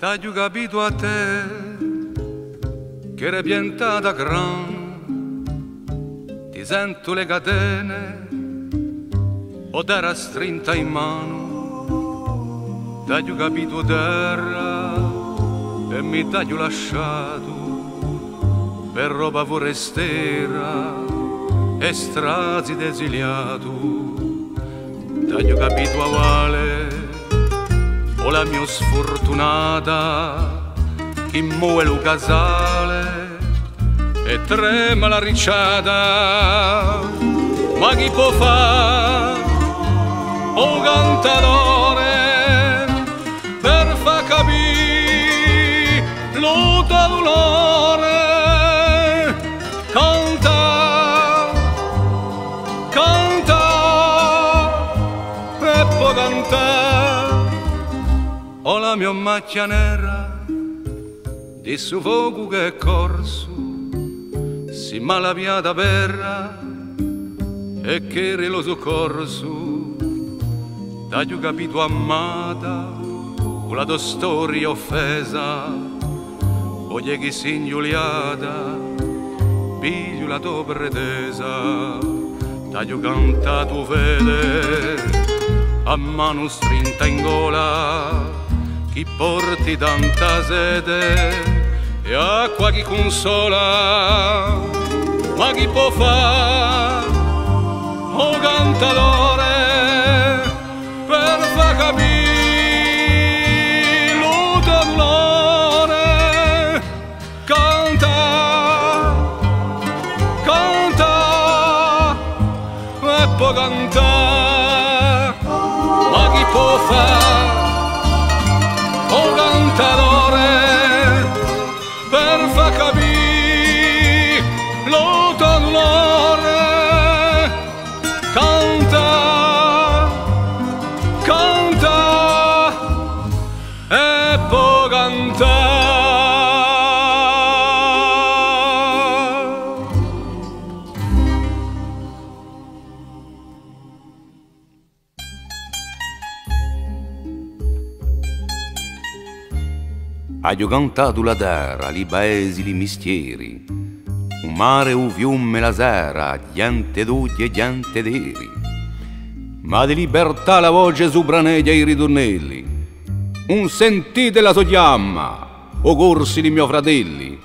T'ho capito a te che eri piantata gran, ti sento le catene o t'era strinta in mano. T'ho capito terra e mi t'ho lasciato per roba forestiera e strati desiliato. T'ho capito a vale o la mia sfortunata chi muove lo casale e trema la ricciata, ma chi può fare o cantatore per far capire lo tuo dolore? Canta, canta e può cantare. Ho la mia macchia nera di fuoco che è corso, si malaviata perra e che eri lo soccorso. T'ho capito amata, con la tua storia offesa, voglio che si ingiuliata, piglio la tua pretesa. T'ho cantato fede a mano strinta in gola, chi porti tanta sete e acqua chi consola, ma chi può fare o cantatore per far capire lo tuo dolore? Canta, canta e può cantare, ma chi può fare o cantatore per far capire lo tuo dolore? Canta, canta e può cantare. Ho cantato la terra, li paesi, li mistieri, un mare, un fiume, la sera, gente d'ugli e gente d'eri, ma di libertà la voce supraneglia i ritornelli, un sentite la sua chiamma, o corsi di miei fratelli,